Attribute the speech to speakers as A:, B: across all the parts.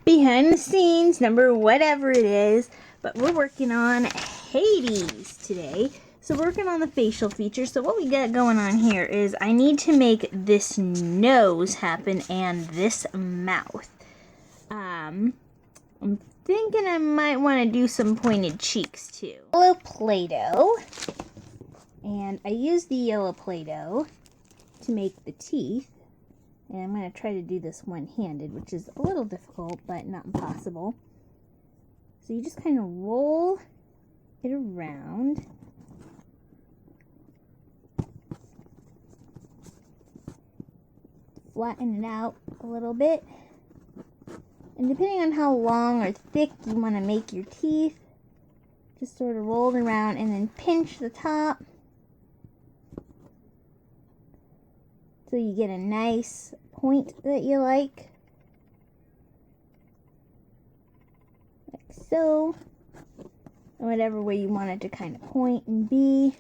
A: behind the scenes, number whatever it is, but we're working on Hades today. So we're working on the facial features. So what we got going on here is I need to make this nose happen and this mouth. I'm thinking I might want to do some pointed cheeks too. Yellow Play-Doh. And I use the yellow Play-Doh to make the teeth. And I'm going to try to do this one-handed, which is a little difficult, but not impossible. So you just kind of roll it around. Flatten it out a little bit. And depending on how long or thick you want to make your teeth, just sort of roll it around and then pinch the top. So you get a nice point that you like. Like so. And whatever way you want it to kind of point and be.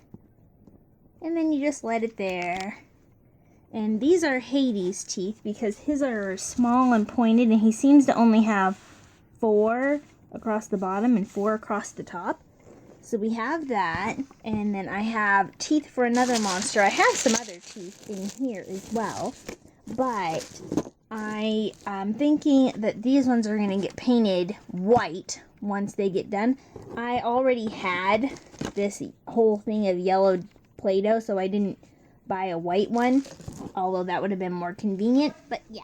A: And then you just let it there. And these are Hades' teeth because his are small and pointed, and he seems to only have 4 across the bottom and 4 across the top. So we have that, and then I have teeth for another monster. I have some other teeth in here as well, but I'm thinking that these ones are going to get painted white once they get done. I already had this whole thing of yellow Play-Doh, so I didn't buy a white one, although that would have been more convenient, but yeah.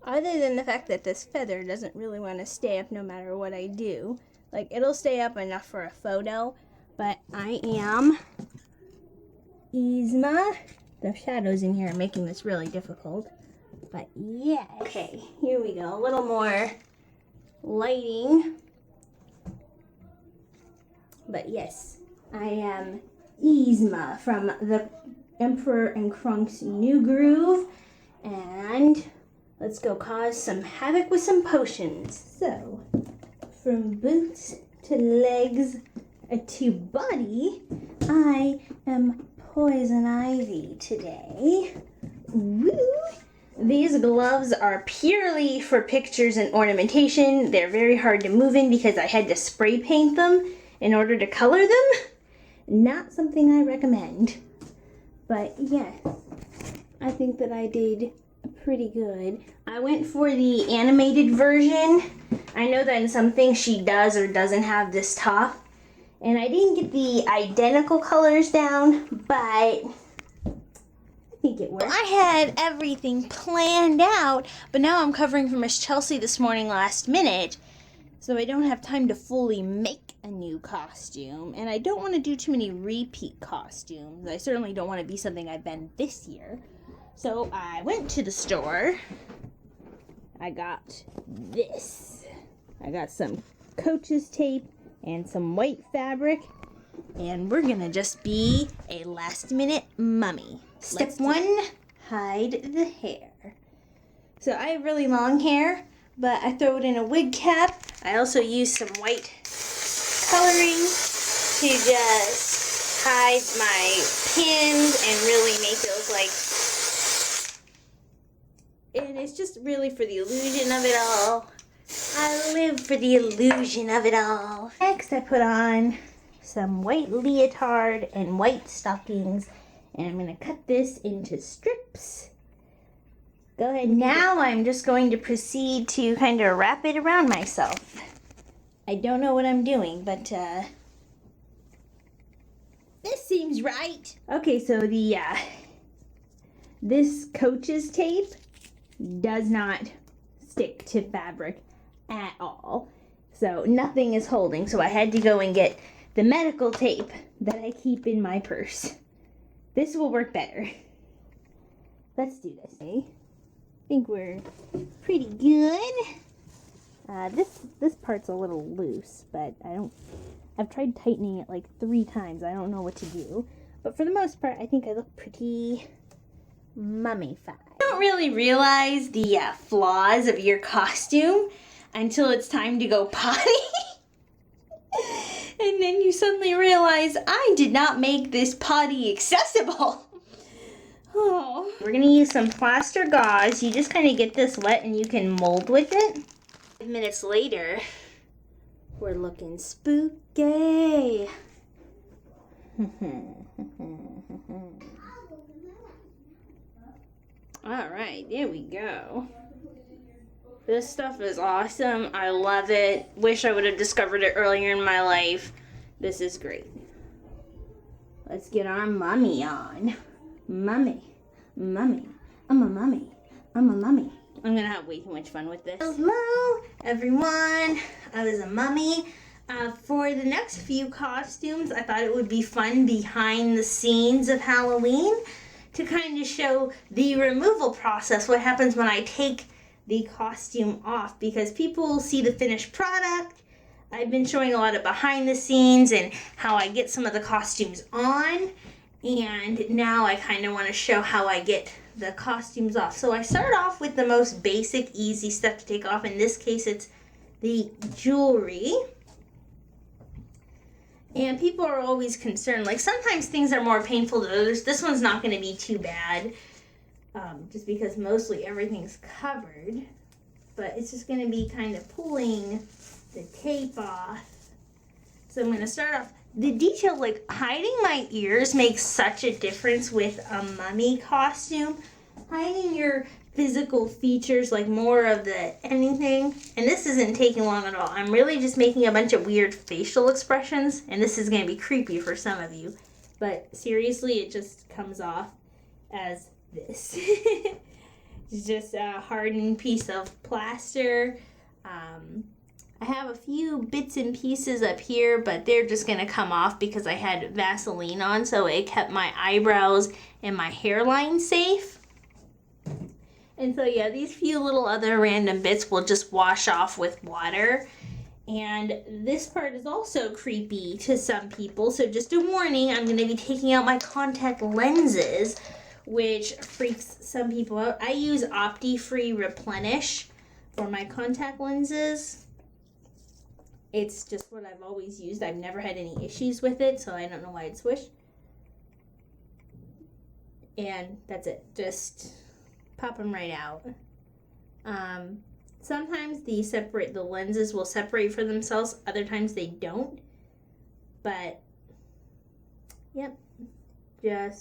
A: Other than the fact that this feather doesn't really want to stay up no matter what I do. Like, it'll stay up enough for a photo, but I am Yzma. The shadows in here are making this really difficult, but yeah. Okay, here we go. A little more lighting. But yes, I am Yzma from the Emperor and Krunk's New Groove, and let's go cause some havoc with some potions. So, from boots to legs to body, I am Poison Ivy today. Woo! These gloves are purely for pictures and ornamentation. They're very hard to move in because I had to spray paint them in order to color them. Not something I recommend. But yes, I think that I did pretty good. I went for the animated version. I know that in some things she does or doesn't have this top. And I didn't get the identical colors down, but I think it worked. I had everything planned out, but now I'm covering for Miss Chelsea this morning last minute. So I don't have time to fully make a new costume. And I don't want to do too many repeat costumes. I certainly don't want to be something I've been this year. So I went to the store. I got this. I got some Coach's tape and some white fabric. And we're going to just be a last minute mummy. Step 1, hide the hair. So I have really long hair, but I throw it in a wig cap. I also use some white coloring to just hide my pins and really make it look like... And it's just really for the illusion of it all. I live for the illusion of it all. Next, I put on some white leotard and white stockings, and I'm going to cut this into strips. Go ahead. Now I'm just going to proceed to kind of wrap it around myself. I don't know what I'm doing, but this seems right. Okay, so the this Coach's tape does not stick to fabric at all. So nothing is holding, so I had to go and get the medical tape that I keep in my purse. This will work better. Let's do this, eh? I think we're pretty good. This part's a little loose, but I've tried tightening it like 3 times. I don't know what to do. But for the most part, I think I look pretty mummified. You don't really realize the flaws of your costume until it's time to go potty. And then you suddenly realize, I did not make this potty accessible. Oh. We're gonna use some plaster gauze. You just kind of get this wet and you can mold with it. 5 minutes later, we're looking spooky. All right, there we go. This stuff is awesome. I love it. Wish I would have discovered it earlier in my life. This is great. Let's get our mummy on. Mummy. Mummy. I'm a mummy. I'm a mummy. I'm gonna have way too much fun with this. Hello, everyone. I was a mummy. For the next few costumes, I thought it would be fun behind the scenes of Halloween to kind of show the removal process, what happens when I take the costume off, because people see the finished product. I've been showing a lot of behind the scenes and how I get some of the costumes on, and now I kind of want to show how I get the costumes off. So I start off with the most basic, easy stuff to take off. In this case, it's the jewelry. And people are always concerned, like sometimes things are more painful than others. This one's not going to be too bad, just because mostly everything's covered. But it's just going to be kind of pulling the tape off. So I'm going to start off. The detail, like hiding my ears, makes such a difference with a mummy costume. Hiding your physical features, like more of the anything. And this isn't taking long at all. I'm really just making a bunch of weird facial expressions. And this is going to be creepy for some of you. But seriously, it just comes off as this. It's just a hardened piece of plaster. I have a few bits and pieces up here, but they're just going to come off because I had Vaseline on, so it kept my eyebrows and my hairline safe. And so yeah, these few little other random bits will just wash off with water. And this part is also creepy to some people, so just a warning, I'm going to be taking out my contact lenses, which freaks some people out. I use Opti-Free Replenish for my contact lenses. It's just what I've always used. I've never had any issues with it, so I don't know why it swished. And that's it. Just pop them right out. Sometimes the lenses will separate for themselves. Other times they don't. But, yep. And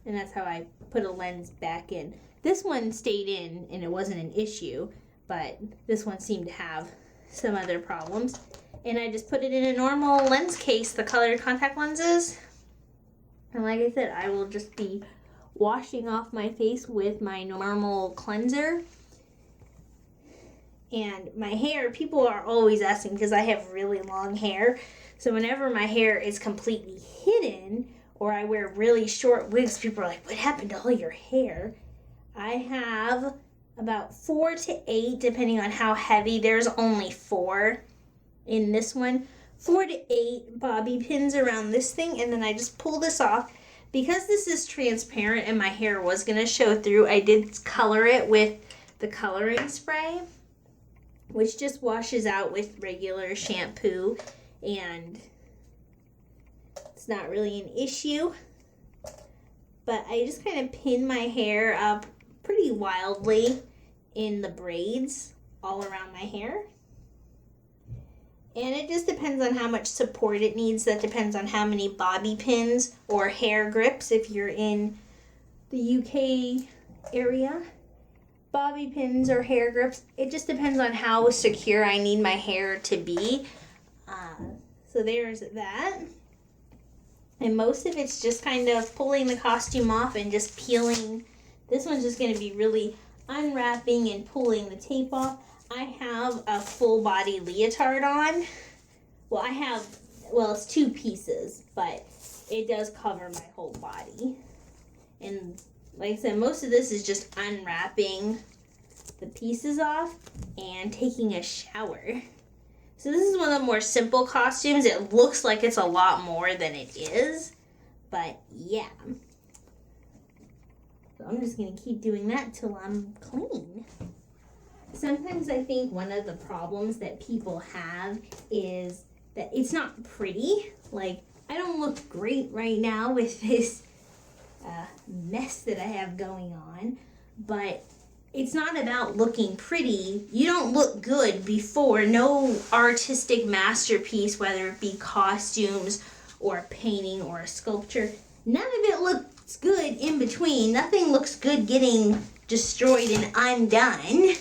A: that's how I put a lens back in. This one stayed in and it wasn't an issue. But this one seemed to have some other problems. And I just put it in a normal lens case, the colored contact lenses. And like I said, I will just be washing off my face with my normal cleanser. And my hair, people are always asking because I have really long hair. So whenever my hair is completely hidden or I wear really short wigs, people are like, what happened to all your hair? I have about 4 to 8, depending on how heavy. There's only 4 in this one. 4 to 8 bobby pins around this thing, and then I just pull this off. Because this is transparent and my hair was going to show through, I did color it with the coloring spray, which just washes out with regular shampoo, and it's not really an issue. But I just kind of pin my hair up pretty wildly in the braids all around my hair. And it just depends on how much support it needs. That depends on how many bobby pins or hair grips if you're in the UK area. Bobby pins or hair grips, it just depends on how secure I need my hair to be. So there's that. And most of it's just kind of pulling the costume off and just peeling. This one's just going to be really unwrapping and pulling the tape off. I have a full body leotard on. Well, it's 2 pieces, but it does cover my whole body. And like I said, most of this is just unwrapping the pieces off and taking a shower. So this is one of the more simple costumes. It looks like it's a lot more than it is, but yeah. So I'm just going to keep doing that till I'm clean. Sometimes I think one of the problems that people have is that it's not pretty. Like, I don't look great right now with this mess that I have going on, but it's not about looking pretty. You don't look good before. No artistic masterpiece, whether it be costumes or a painting or a sculpture, none of it looks good in between. Nothing looks good getting destroyed and undone.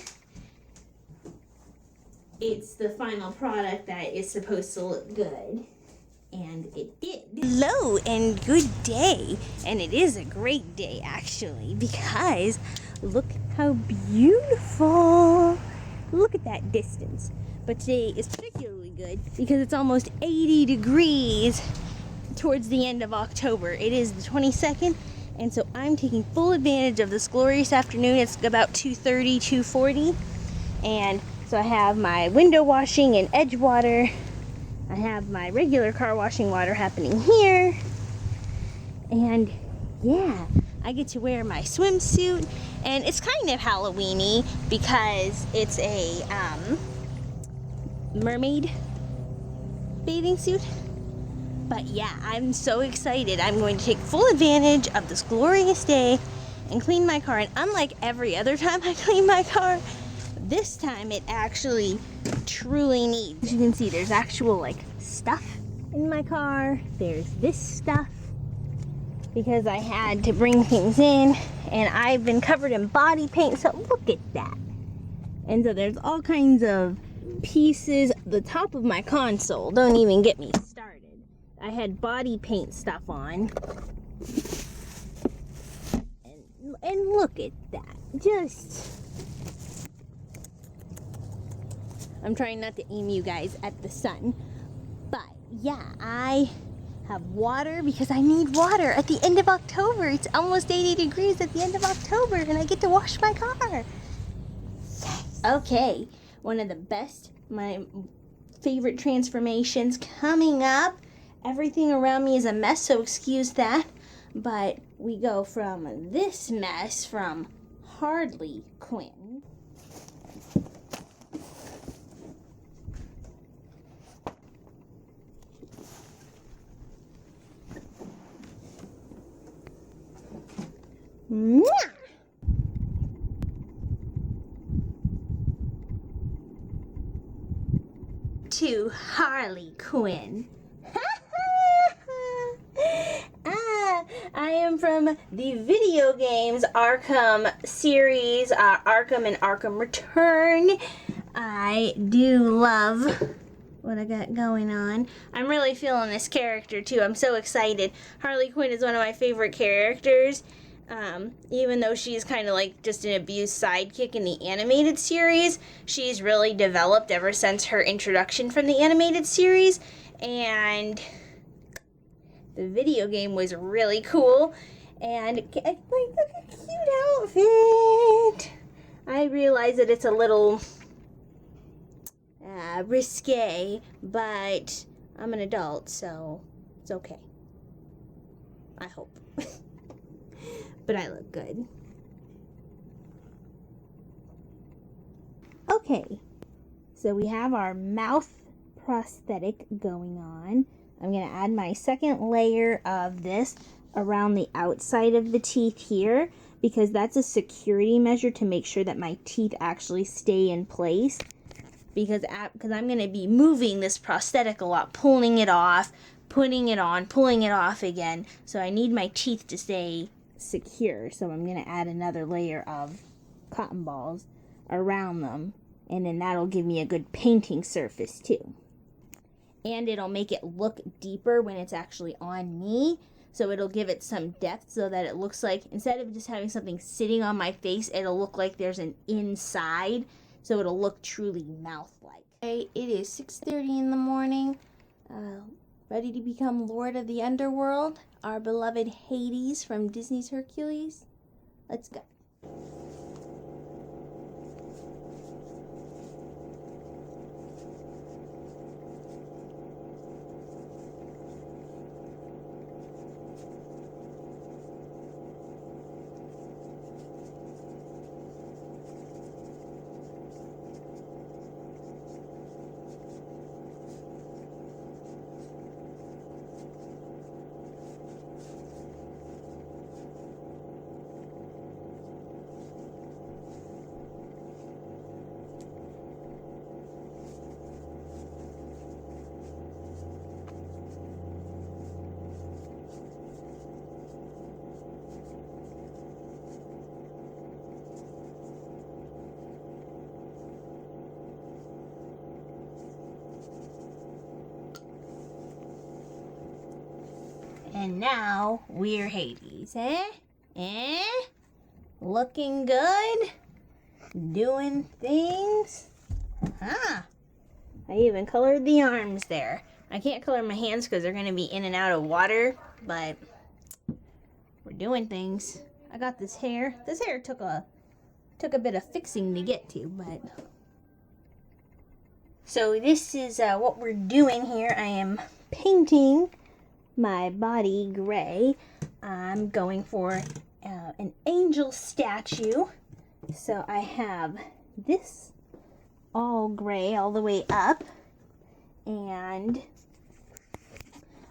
A: It's the final product that is supposed to look good. And it did. Hello and good day. And it is a great day actually, because look how beautiful. Look at that distance. But today is particularly good because it's almost 80 degrees towards the end of October. It is the 22nd, and so I'm taking full advantage of this glorious afternoon. It's about 2:30, 2:40, and so I have my window washing in Edgewater. I have my regular car washing water happening here. And yeah, I get to wear my swimsuit, and it's kind of Halloween-y because it's a mermaid bathing suit. But yeah, I'm so excited. I'm going to take full advantage of this glorious day and clean my car. And unlike every other time I clean my car, this time it actually truly needs. As you can see, there's actual like stuff in my car. There's this stuff because I had to bring things in, and I've been covered in body paint, so look at that. And so there's all kinds of pieces. The top of my console, don't even get me started. I had body paint stuff on. And look at that. Just, I'm trying not to aim you guys at the sun. But yeah, I have water because I need water at the end of October. It's almost 80 degrees at the end of October, and I get to wash my car. Yes. Okay, one of the best, my favorite transformations coming up. Everything around me is a mess, so excuse that. But we go from this mess from Harley Quinn to Harley Quinn. I am from the video games Arkham series, Arkham and Arkham Return. I do love what I got going on. I'm really feeling this character too. I'm so excited. Harley Quinn is one of my favorite characters. Even though she's kind of like just an abused sidekick in the animated series, she's really developed ever since her introduction from the animated series. And the video game was really cool, and like, look at the cute outfit. I realize that it's a little risque, but I'm an adult, so it's okay. I hope. But I look good. Okay, so we have our mouth prosthetic going on. I'm going to add my second layer of this around the outside of the teeth here, because that's a security measure to make sure that my teeth actually stay in place. Because I'm going to be moving this prosthetic a lot, pulling it off, putting it on, pulling it off again. So I need my teeth to stay secure. So I'm going to add another layer of cotton balls around them, and then that'll give me a good painting surface too. And it'll make it look deeper when it's actually on me. So it'll give it some depth so that it looks like, instead of just having something sitting on my face, it'll look like there's an inside. So it'll look truly mouth-like. Okay, it is 6:30 in the morning. Ready to become Lord of the Underworld. Our beloved Hades from Disney's Hercules. Let's go. And now we're Hades, eh? Eh? Looking good? Doing things? Huh. I even colored the arms there. I can't color my hands because they're going to be in and out of water, but we're doing things. I got this hair. This hair took a bit of fixing to get to, but... So this is what we're doing here. I am painting my body gray. I'm going for an angel statue. So I have this all gray all the way up. And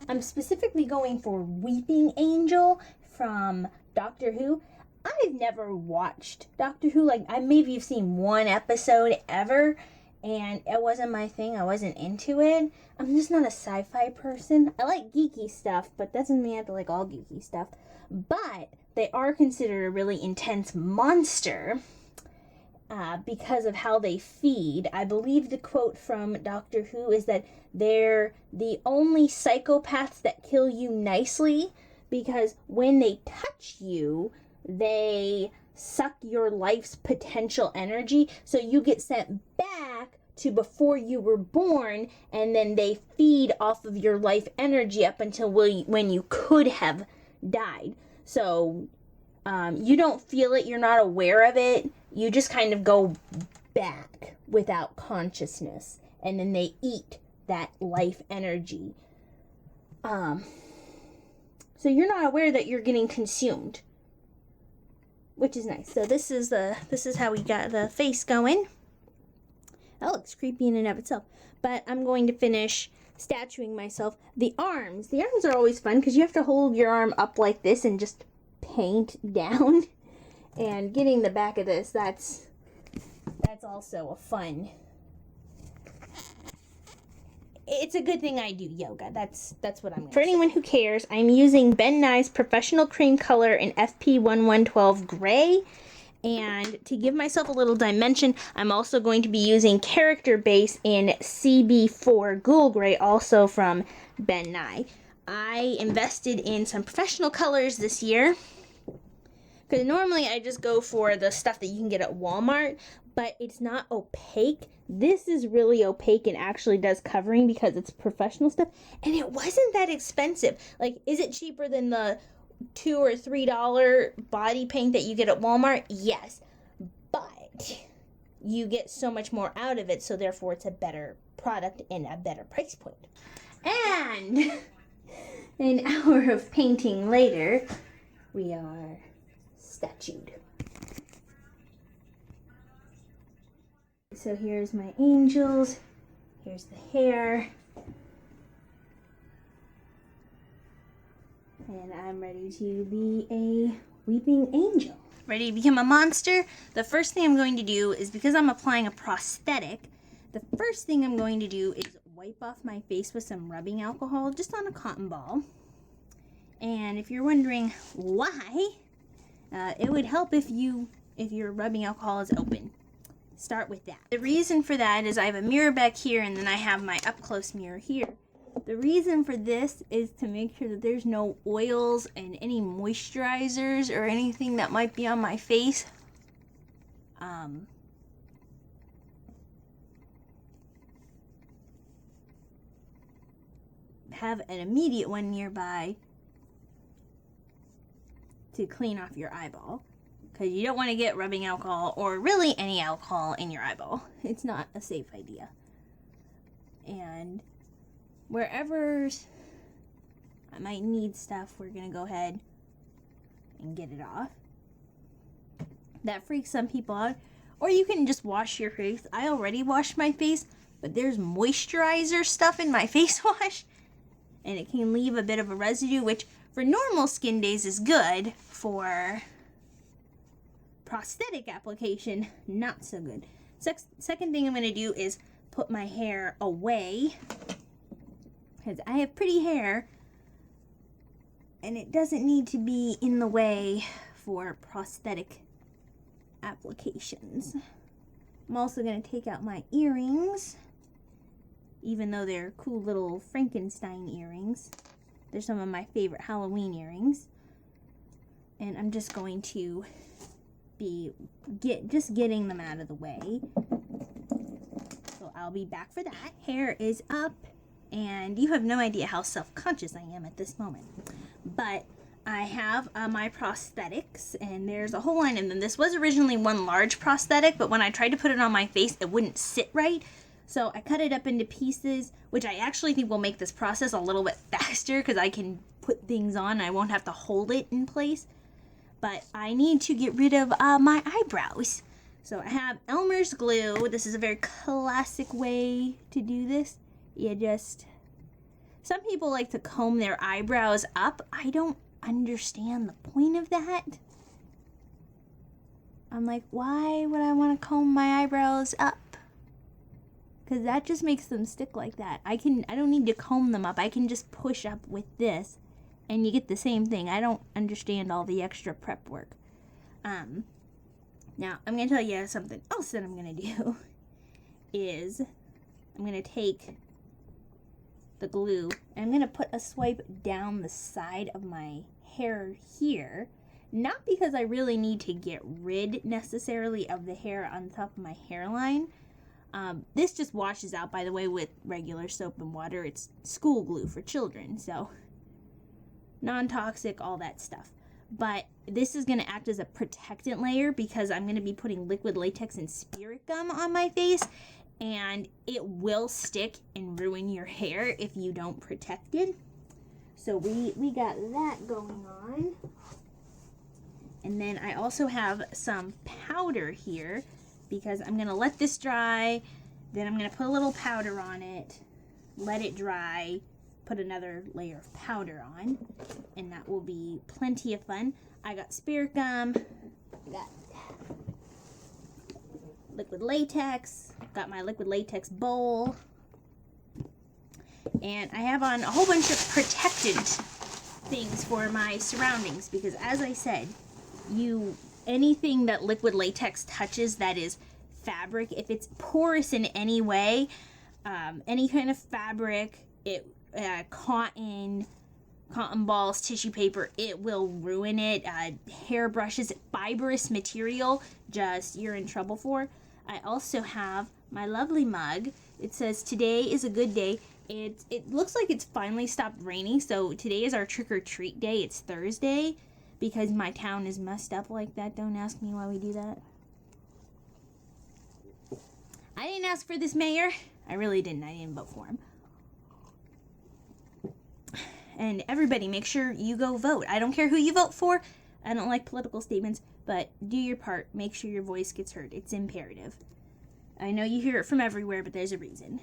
A: I'm specifically going for Weeping Angel from Doctor Who. I've never watched Doctor Who. Like, I maybe have seen one episode ever, and it wasn't my thing. I wasn't into it. I'm just not a sci-fi person. I like geeky stuff, but that doesn't mean I have to like all geeky stuff. But they are considered a really intense monster because of how they feed. I believe the quote from Doctor Who is that they're the only psychopaths that kill you nicely, because when they touch you, they suck your life's potential energy, so you get sent back to before you were born, and then they feed off of your life energy up until when you could have died. So you don't feel it, you're not aware of it, you just kind of go back without consciousness, and then they eat that life energy. So you're not aware that you're getting consumed, which is nice. So this is how we got the face going. That looks creepy in and of itself. But I'm going to finish statuing myself. The arms are always fun because you have to hold your arm up like this and just paint down. And getting the back of this, that's also a fun. It's a good thing I do yoga. That's what I'm going to. For anyone who cares, I'm using Ben Nye's Professional Cream Color in FP1112 Gray. And to give myself a little dimension, I'm also going to be using Character Base in CB4 Ghoul Gray, also from Ben Nye. I invested in some professional colors this year, because normally I just go for the stuff that you can get at Walmart, but it's not opaque. This is really opaque and actually does covering because it's professional stuff, and it wasn't that expensive. Like, is it cheaper than the $2 or $3 body paint that you get at Walmart? Yes, but you get so much more out of it, so therefore it's a better product and a better price point. And an hour of painting later, we are statued. So here's my angels, here's the hair, and I'm ready to be a weeping angel. Ready to become a monster? The first thing I'm going to do is, because I'm applying a prosthetic, the first thing I'm going to do is wipe off my face with some rubbing alcohol, just on a cotton ball. And if you're wondering why, it would help if your rubbing alcohol is open. Start with that. The reason for that is I have a mirror back here, and then I have my up-close mirror here. The reason for this is to make sure that there's no oils and any moisturizers or anything that might be on my face. Have an immediate one nearby to clean off your eyeball, because you don't want to get rubbing alcohol or really any alcohol in your eyeball. It's not a safe idea. And wherever I might need stuff, we're going to go ahead and get it off. That freaks some people out. Or you can just wash your face. I already washed my face, but there's moisturizer stuff in my face wash, and it can leave a bit of a residue, which for normal skin days is good. For prosthetic application, not so good. Second thing I'm going to do is put my hair away, because I have pretty hair and it doesn't need to be in the way for prosthetic applications. I'm also going to take out my earrings, even though they're cool little Frankenstein earrings. They're some of my favorite Halloween earrings. And I'm just going to be getting them out of the way. So I'll be back for that. Hair is up, and you have no idea how self-conscious I am at this moment. But I have my prosthetics, and there's a whole line of them. This was originally one large prosthetic, but when I tried to put it on my face, it wouldn't sit right. So I cut it up into pieces, which I actually think will make this process a little bit faster because I can put things on and I won't have to hold it in place. But I need to get rid of my eyebrows. So I have Elmer's glue. This is a very classic way to do this. Some people like to comb their eyebrows up. I don't understand the point of that. I'm like, why would I want to comb my eyebrows up? Because that just makes them stick like that. I don't need to comb them up. I can just push up with this and you get the same thing. I don't understand all the extra prep work. Now, I'm going to tell you something else that I'm going to do is I'm going to take the glue and I'm going to put a swipe down the side of my hair here. Not because I really need to get rid necessarily of the hair on top of my hairline. This just washes out, by the way, with regular soap and water. It's school glue for children, so non-toxic, all that stuff. But this is going to act as a protectant layer because I'm going to be putting liquid latex and spirit gum on my face, and it will stick and ruin your hair if you don't protect it. So we got that going on. And then I also have some powder here because I'm going to let this dry, then I'm going to put a little powder on it, let it dry, put another layer of powder on, and that will be plenty of fun. I got spirit gum, I got liquid latex, got my liquid latex bowl, and I have on a whole bunch of protectant things for my surroundings because, as I said, anything that liquid latex touches that is fabric, if it's porous in any way, any kind of fabric, cotton balls, tissue paper, it will ruin it. Hairbrushes, fibrous material, you're in trouble for. I also have my lovely mug. It says, "Today is a good day." It looks like it's finally stopped raining, so today is our trick-or-treat day. It's Thursday. Because my town is messed up like that. Don't ask me why we do that. I didn't ask for this mayor. I really didn't. I didn't vote for him. And everybody, make sure you go vote. I don't care who you vote for. I don't like political statements, but do your part. Make sure your voice gets heard. It's imperative. I know you hear it from everywhere, but there's a reason.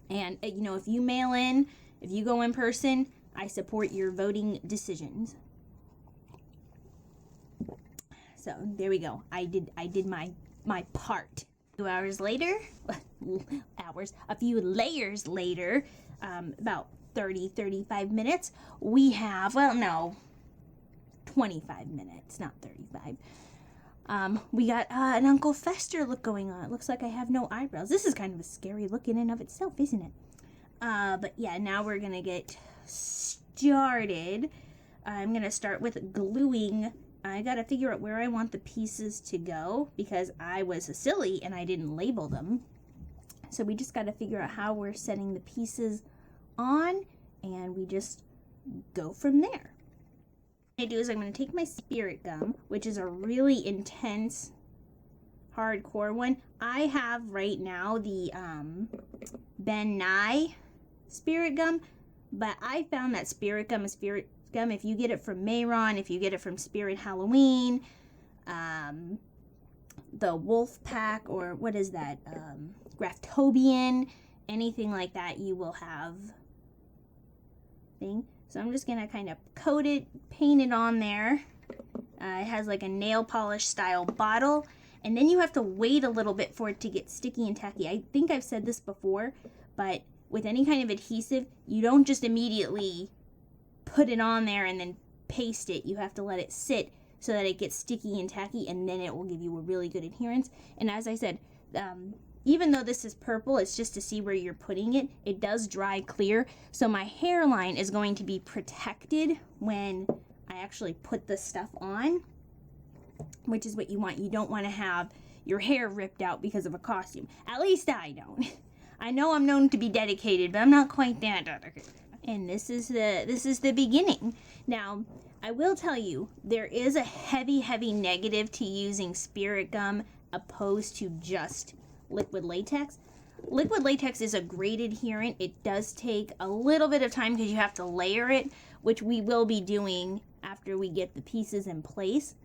A: And, if you mail in, if you go in person, I support your voting decisions. So there we go. I did my part. 2 hours later, a few layers later, about 35 minutes, we have, 25 minutes, not 35. We got an Uncle Fester look going on. It looks like I have no eyebrows. This is kind of a scary look in and of itself, isn't it? But yeah, now we're going to get started. I'm going to start with gluing. I gotta figure out where I want the pieces to go because I was silly and I didn't label them. So we just gotta figure out how we're setting the pieces on, and we just go from there. What I do is I'm gonna take my spirit gum, which is a really intense, hardcore one. I have right now the Ben Nye spirit gum, but I found that spirit gum is spirit gum. If you get it from Mayron, if you get it from Spirit Halloween, the Wolf Pack, or what is that, Graftobian, anything like that, you will have thing. So I'm just gonna kind of coat it, paint it on there. It has like a nail polish style bottle, and then you have to wait a little bit for it to get sticky and tacky. I think I've said this before, but with any kind of adhesive, you don't just immediately put it on there and then paste it. You have to let it sit so that it gets sticky and tacky, and then it will give you a really good adherence. And as I said, even though this is purple, it's just to see where you're putting it. It does dry clear, so my hairline is going to be protected when I actually put the stuff on, which is what you want. You don't want to have your hair ripped out because of a costume. At least I don't. I know I'm known to be dedicated, but I'm not quite that dedicated. And this is the beginning. Now, I will tell you, there is a heavy negative to using spirit gum opposed to just liquid latex. Liquid latex is a great adherent. It does take a little bit of time because you have to layer it, which we will be doing after we get the pieces in place.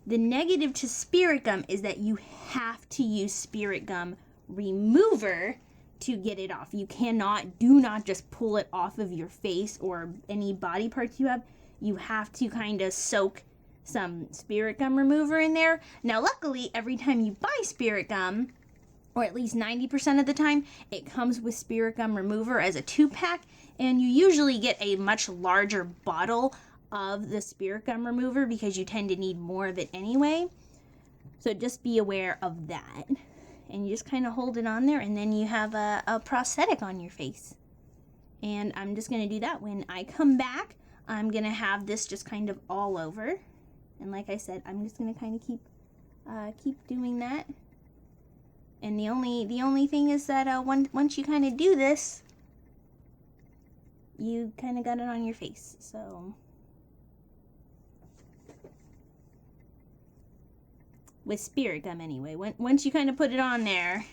A: The negative to spirit gum is that you have to use spirit gum remover to get it off. You do not just pull it off of your face or any body parts you have. You have to kind of soak some spirit gum remover in there. Now, luckily, every time you buy spirit gum, or at least 90% of the time, it comes with spirit gum remover as a 2-pack, and you usually get a much larger bottle of the spirit gum remover because you tend to need more of it anyway. So just be aware of that. And you just kind of hold it on there, and then you have a prosthetic on your face. And I'm just going to do that. When I come back, I'm going to have this just kind of all over. And like I said, I'm just going to kind of keep doing that. And the only thing is that once you kind of do this, you kind of got it on your face. So with spirit gum anyway, once you kind of put it on there,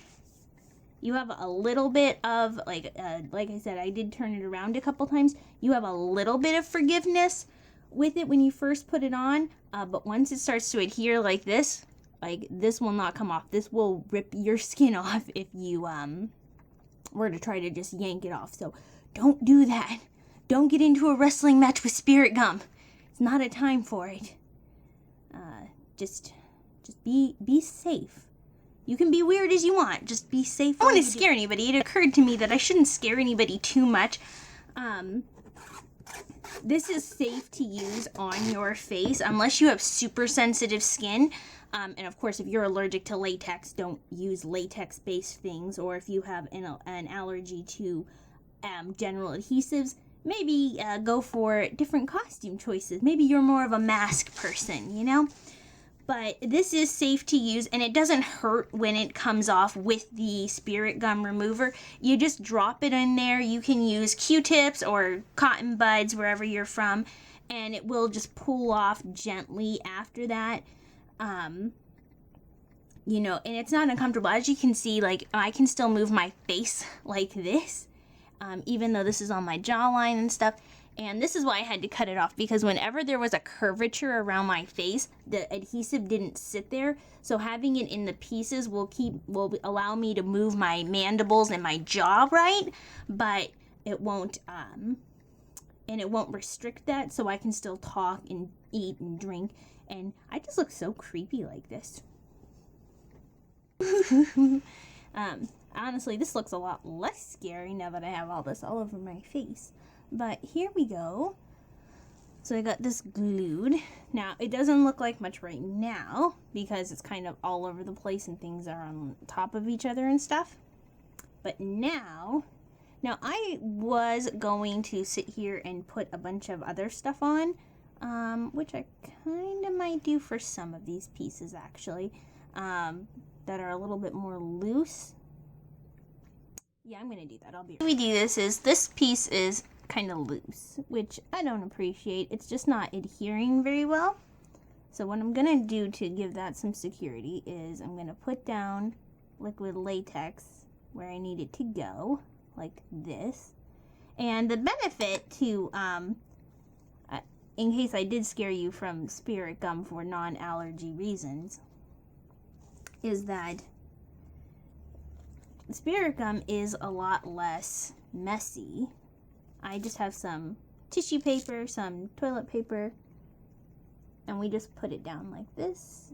A: you have a little bit of, like I said, I did turn it around a couple times. You have a little bit of forgiveness with it when you first put it on, but once it starts to adhere like this will not come off. This will rip your skin off if you were to try to just yank it off. So don't do that. Don't get into a wrestling match with spirit gum. It's not a time for it. Just be safe. You can be weird as you want. Just be safe. I don't want to scare anybody. It occurred to me that I shouldn't scare anybody too much. This is safe to use on your face unless you have super sensitive skin. And of course, if you're allergic to latex, don't use latex-based things. Or if you have an allergy to general adhesives, maybe go for different costume choices. Maybe you're more of a mask person, you know? But this is safe to use, and it doesn't hurt when it comes off with the spirit gum remover. You just drop it in there. You can use Q-tips or cotton buds wherever you're from, and it will just pull off gently after that. You know, and it's not uncomfortable. As you can see, like, I can still move my face like this, even though this is on my jawline and stuff. And this is why I had to cut it off, because whenever there was a curvature around my face, the adhesive didn't sit there. So having it in the pieces will allow me to move my mandibles and my jaw right, but it won't restrict that, so I can still talk and eat and drink. And I just look so creepy like this. Honestly, this looks a lot less scary now that I have all this all over my face. But here we go. So I got this glued. Now, it doesn't look like much right now because it's kind of all over the place and things are on top of each other and stuff. But now I was going to sit here and put a bunch of other stuff on, which I kind of might do for some of these pieces actually, that are a little bit more loose. Yeah, I'm going to do that. The way we do this is, this piece is kind of loose, which I don't appreciate. It's just not adhering very well. So what I'm gonna do to give that some security is I'm gonna put down liquid latex where I need it to go, like this. And the benefit to, in case I did scare you from spirit gum for non-allergy reasons, is that spirit gum is a lot less messy. I just have some tissue paper, some toilet paper, and we just put it down like this.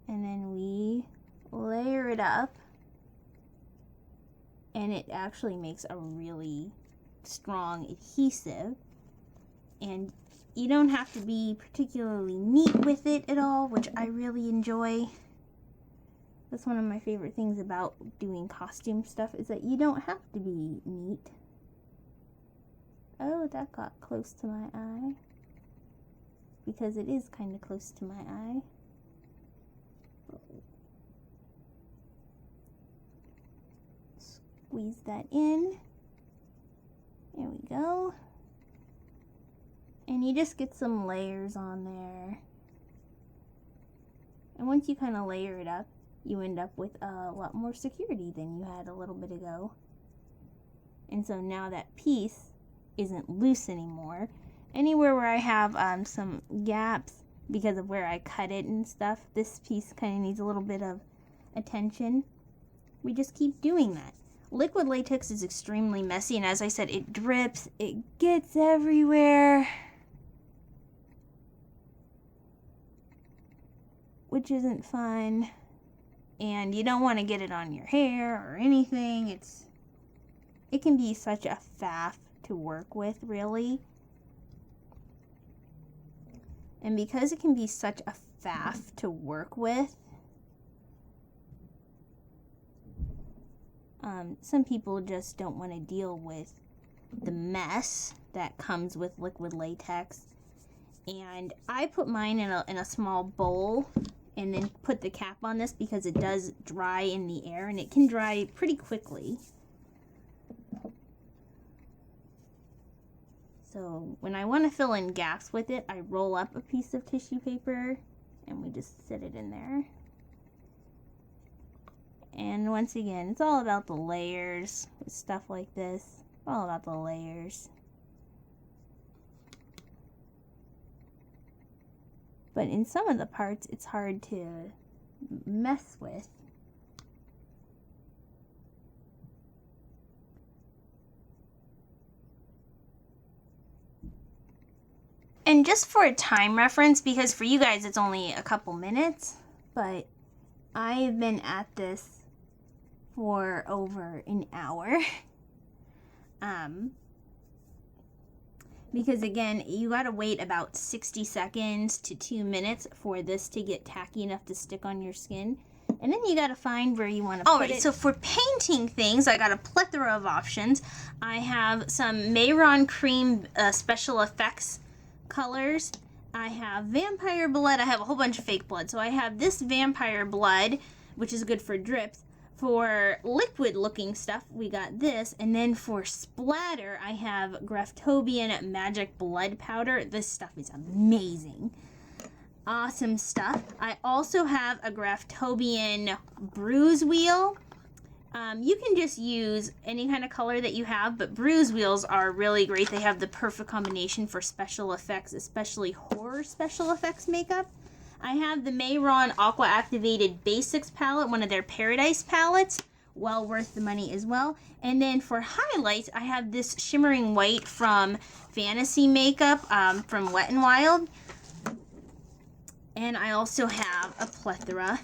A: And then we layer it up, and it actually makes a really strong adhesive. And you don't have to be particularly neat with it at all, which I really enjoy. That's one of my favorite things about doing costume stuff, is that you don't have to be neat. Oh, that got close to my eye. Because it is kind of close to my eye. Squeeze that in. There we go. And you just get some layers on there. And once you kind of layer it up, you end up with a lot more security than you had a little bit ago. And so now that piece isn't loose anymore. Anywhere where I have some gaps because of where I cut it and stuff, this piece kind of needs a little bit of attention. We just keep doing that. Liquid latex is extremely messy, and as I said, it drips, it gets everywhere, which isn't fun. And you don't want to get it on your hair or anything. It can be such a faff to work with, really. And because it can be such a faff to work with, some people just don't want to deal with the mess that comes with liquid latex. And I put mine in a small bowl and then put the cap on this because it does dry in the air, and it can dry pretty quickly. So when I want to fill in gaps with it, I roll up a piece of tissue paper and we just set it in there. And once again, it's all about the layers with stuff like this. It's all about the layers. But in some of the parts, it's hard to mess with. And just for a time reference, because for you guys it's only a couple minutes, but I've been at this for over an hour. Because again, you gotta wait about 60 seconds to 2 minutes for this to get tacky enough to stick on your skin. And then you gotta find where you wanna put it. Alright, so for painting things, I got a plethora of options. I have some Mehron Cream special effects colors. I have vampire blood. I have a whole bunch of fake blood. So I have this vampire blood, which is good for drips. For liquid looking stuff, we got this. And then for splatter, I have Graftobian Magic Blood Powder. This stuff is amazing. Awesome stuff. I also have a Graftobian Bruise Wheel. You can just use any kind of color that you have, but bruise wheels are really great. They have the perfect combination for special effects, especially horror special effects makeup. I have the Mehron Aqua Activated Basics palette, one of their Paradise palettes. Well worth the money as well. And then for highlights, I have this shimmering white from Fantasy Makeup from Wet n Wild. And I also have a plethora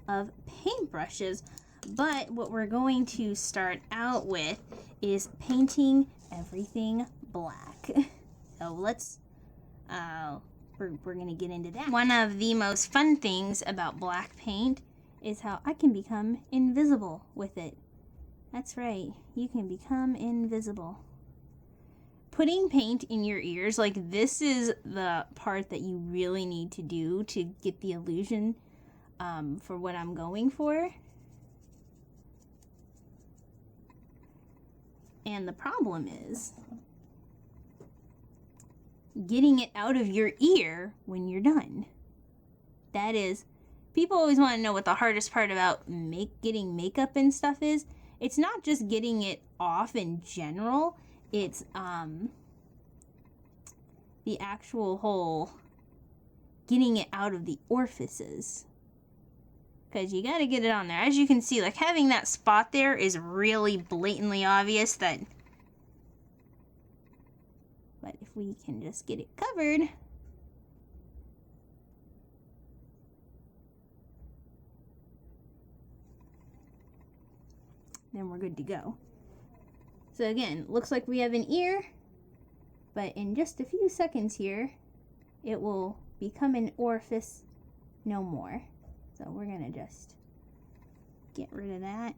A: of paintbrushes. But what we're going to start out with is painting everything black. So let's, we're gonna get into that. One of the most fun things about black paint is how I can become invisible with it. That's right, you can become invisible. Putting paint in your ears, like this is the part that you really need to do to get the illusion for what I'm going for. And the problem is getting it out of your ear when you're done. That is, people always want to know what the hardest part about getting makeup and stuff is. It's not just getting it off in general. It's the actual whole getting it out of the orifices. Because you got to get it on there. As you can see, like having that spot there is really blatantly obvious that. But if we can just get it covered. Then we're good to go. So again, looks like we have an ear. But in just a few seconds here, it will become an orifice no more. So we're going to just Get rid of that.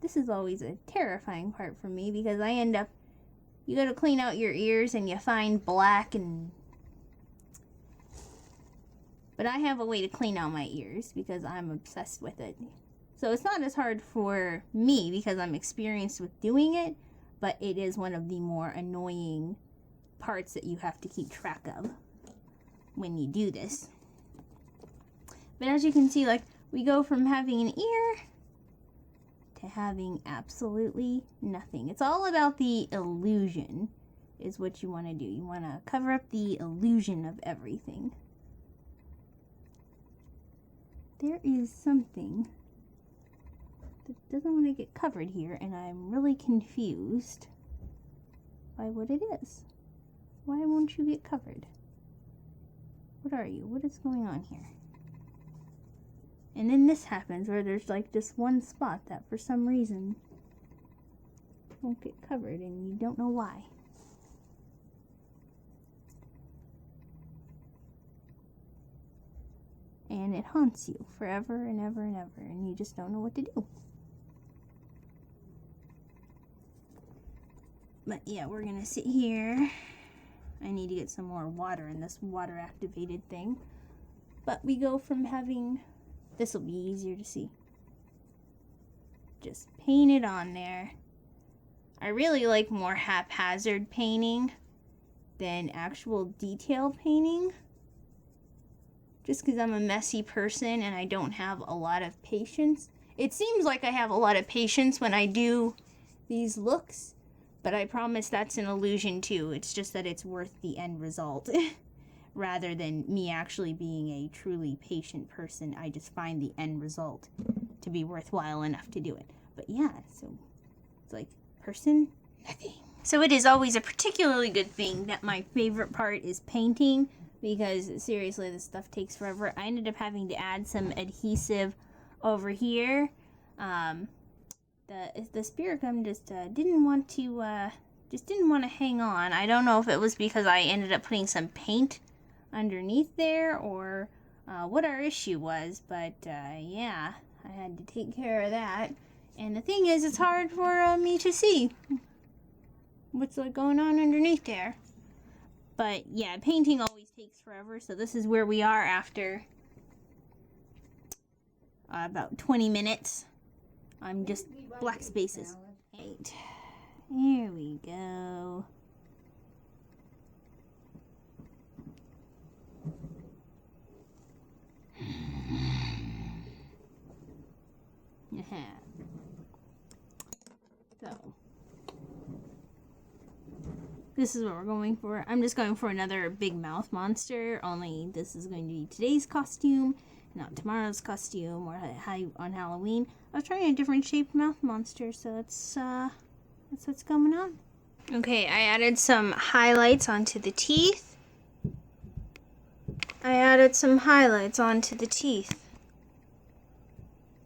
A: This is always a terrifying part for me because I end up, you go to clean out your ears and you find black and, but I have a way to clean out my ears because I'm obsessed with it. So it's not as hard for me because I'm experienced with doing it, but it is one of the more annoying parts that you have to keep track of when you do this. But as you can see, like, we go from having an ear to having absolutely nothing. It's all about the illusion is what you want to do. You want to cover up the illusion of everything. There is something that doesn't want to get covered here, and I'm really confused by what it is. Why won't you get covered? What are you? What is going on here? And then this happens where there's like just one spot that for some reason won't get covered and you don't know why. And it haunts you forever and ever and ever, and you just don't know what to do. But yeah, we're gonna sit here. I need to get some more water in this water activated thing. But we go from having, this will be easier to see. Just paint it on there. I really like more haphazard painting than actual detail painting. Just because I'm a messy person and I don't have a lot of patience. It seems like I have a lot of patience when I do these looks, but I promise that's an illusion too. It's just that it's worth the end result. Rather than me actually being a truly patient person, I just find the end result to be worthwhile enough to do it. But yeah, so it's like person, nothing. So it is always a particularly good thing that my favorite part is painting, because seriously, this stuff takes forever. I ended up having to add some adhesive over here. The spirit gum just didn't want to hang on. I don't know if it was because I ended up putting some paint underneath there or what our issue was, but yeah, I had to take care of that. And the thing is, it's hard for me to see what's like going on underneath there. But yeah, painting always takes forever, so this is where we are after about 20 minutes. I'm just black spaces. 8. Here we go. So this is what we're going for. I'm just going for another big mouth monster, only this is going to be today's costume, not tomorrow's costume or on Halloween. I was trying a different shaped mouth monster, so that's what's going on. Okay, I added some highlights onto the teeth.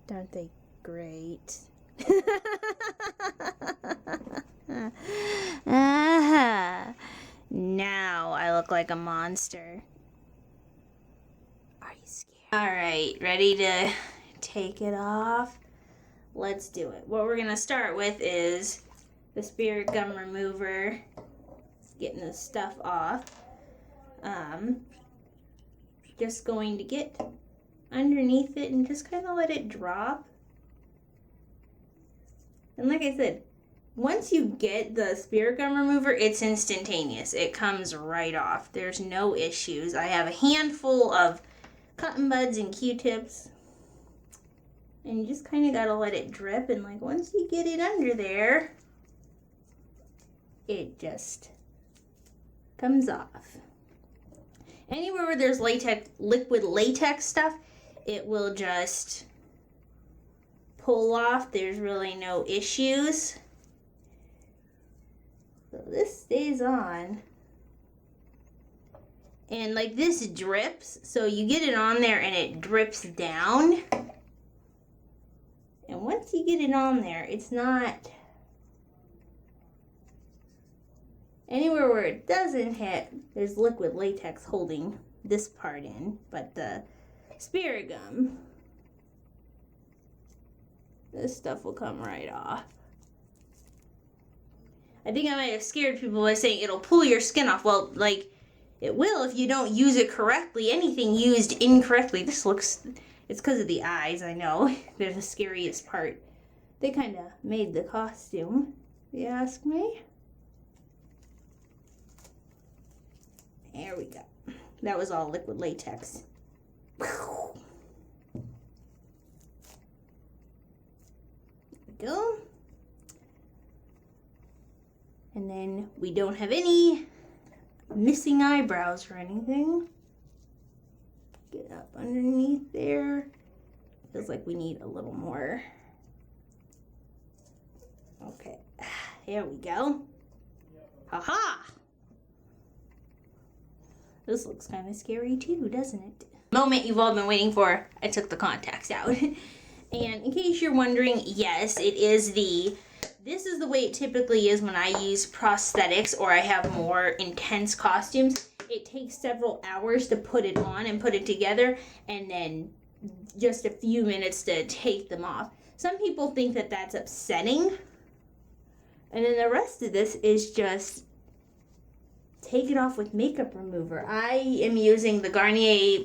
A: Aren't they great? Now I look like a monster. Are you scared? Alright, ready to take it off? Let's do it. What we're gonna start with is the spirit gum remover. Getting this stuff off. Just going to get underneath it and just kind of let it drop. And like I said, once you get the spirit gum remover, it's instantaneous. It comes right off. There's no issues. I have a handful of cotton buds and Q-tips. And you just kind of got to let it drip. And like once you get it under there, it just comes off. Anywhere where there's latex, liquid latex stuff, it will just pull off. There's really no issues. So this stays on. And like this drips, so you get it on there and it drips down. And once you get it on there, it's not anywhere where it doesn't hit. There's liquid latex holding this part in, but the Spirit gum. This stuff will come right off. I think I might have scared people by saying it'll pull your skin off. Well, like, it will if you don't use it correctly. Anything used incorrectly. This looks, it's because of the eyes, I know. They're the scariest part. They kind of made the costume, if you ask me. There we go. That was all liquid latex. There we go. And then we don't have any missing eyebrows or anything. Get up underneath there. Feels like we need a little more. Okay, here we go. Haha! This looks kind of scary too, doesn't it? Moment you've all been waiting for, I took the contacts out. And in case you're wondering, yes, it is this is the way it typically is when I use prosthetics or I have more intense costumes. It takes several hours to put it on and put it together, and then just a few minutes to take them off. Some people think that that's upsetting, and then the rest of this is just take it off with makeup remover. I am using the Garnier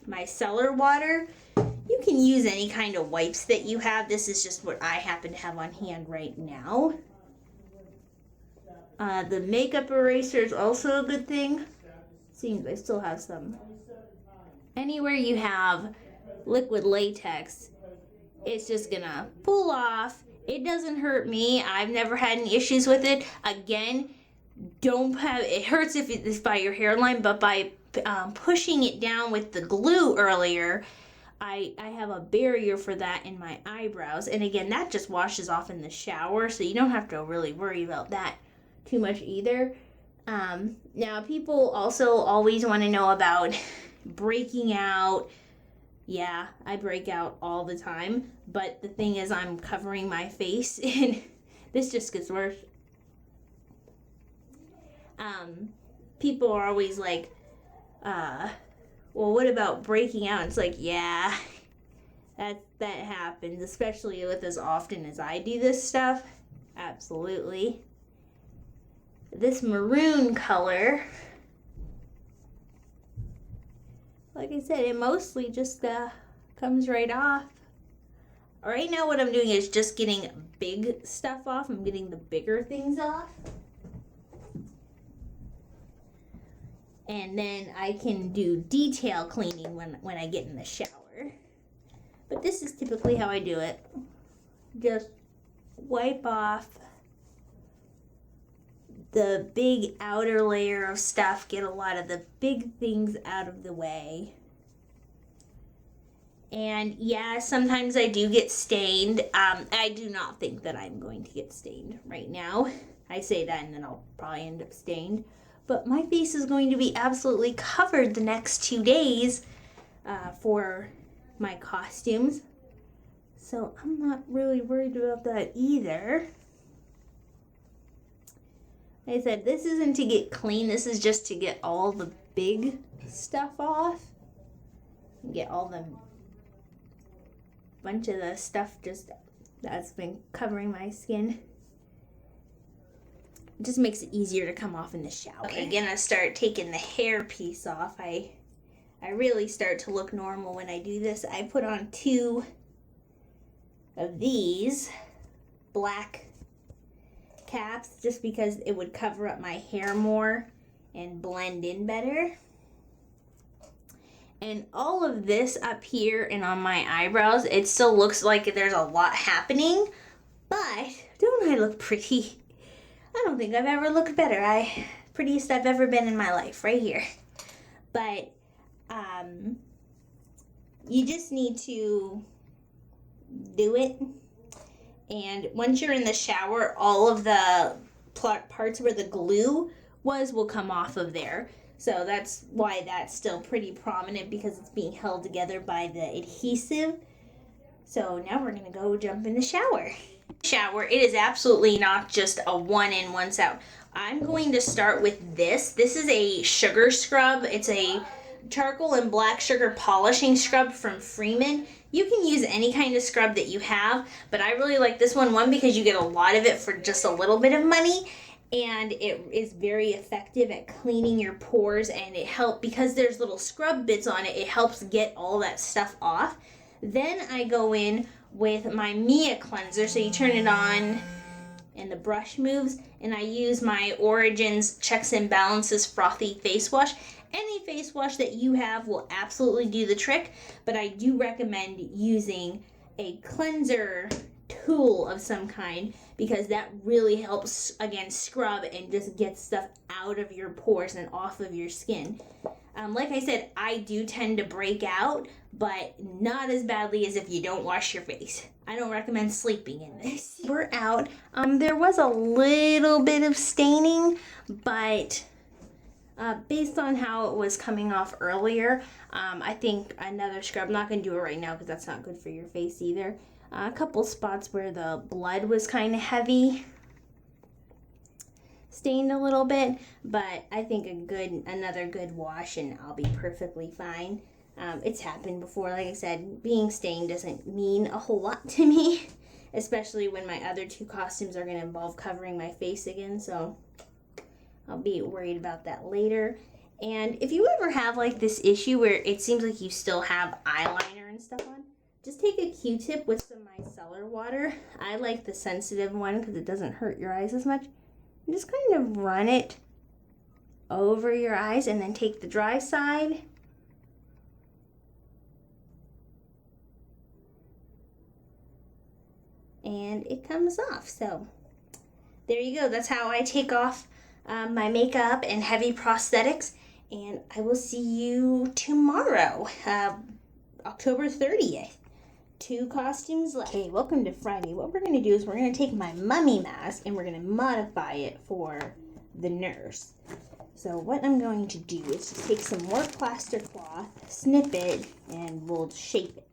A: Micellar water. You can use any kind of wipes that you have. This is just what I happen to have on hand right now. The makeup eraser is also a good thing. Seems I still have some. Anywhere you have liquid latex, it's just gonna pull off. It doesn't hurt me. I've never had any issues with it. Again, it hurts if it's by your hairline, but by pushing it down with the glue earlier, I have a barrier for that in my eyebrows. And again, that just washes off in the shower, so you don't have to really worry about that too much either. Now, people also always want to know about breaking out. Yeah, I break out all the time, but the thing is I'm covering my face, and this just gets worse. People are always like, well, what about breaking out? It's like, yeah, that happens, especially with as often as I do this stuff. Absolutely. This maroon color, like I said, it mostly just comes right off. Right now what I'm doing is just getting big stuff off. I'm getting the bigger things off. And then I can do detail cleaning when I get in the shower. But this is typically how I do it. Just wipe off the big outer layer of stuff, get a lot of the big things out of the way. And yeah, sometimes I do get stained. I do not think that I'm going to get stained right now. I say that and then I'll probably end up stained. But my face is going to be absolutely covered the next 2 days for my costumes. So I'm not really worried about that either. Like I said, this isn't to get clean. This is just to get all the big stuff off. Get all the bunch of the stuff just that's been covering my skin. It just makes it easier to come off in the shower. Okay, gonna start taking the hair piece off. I really start to look normal when I do this. I put on 2 of these black caps just because it would cover up my hair more and blend in better. And all of this up here and on my eyebrows, it still looks like there's a lot happening, but don't I look pretty? I don't think I've ever looked better. Prettiest I've ever been in my life, right here. But you just need to do it. And once you're in the shower, all of the parts where the glue will come off of there. So that's why that's still pretty prominent, because it's being held together by the adhesive. So now we're going to go jump in the shower. Shower, it is absolutely not just a one in, once out. I'm going to start with this. This is a sugar scrub. It's a charcoal and black sugar polishing scrub from Freeman. You can use any kind of scrub that you have, but I really like this one because you get a lot of it for just a little bit of money, and it is very effective at cleaning your pores, and it helps because there's little scrub bits on it. It helps get all that stuff off. Then I go in with my Mia cleanser, so you turn it on and the brush moves, and I use my Origins Checks and Balances Frothy Face Wash. Any face wash that you have will absolutely do the trick, but I do recommend using a cleanser tool of some kind because that really helps, again, scrub and just get stuff out of your pores and off of your skin. Like I said, I do tend to break out, but not as badly as if you don't wash your face. I don't recommend sleeping in this. We're out. There was a little bit of staining, but based on how it was coming off earlier, I think another scrub, I'm not going to do it right now because that's not good for your face either. A couple spots where the blood was kind of heavy, stained a little bit, but I think another good wash and I'll be perfectly fine. It's happened before. Like I said, being stained doesn't mean a whole lot to me, especially when my other two costumes are going to involve covering my face again, so I'll be worried about that later. And if you ever have like this issue where it seems like you still have eyeliner and stuff on, just take a Q-tip with some micellar water. I like the sensitive one because it doesn't hurt your eyes as much. And just kind of run it over your eyes and then take the dry side. And it comes off. So there you go. That's how I take off my makeup and heavy prosthetics. And I will see you tomorrow, October 30th. 2 costumes left. Okay, welcome to Friday. What we're going to do is we're going to take my mummy mask and we're going to modify it for the nurse. So what I'm going to do is just take some more plaster cloth, snip it, and we'll shape it.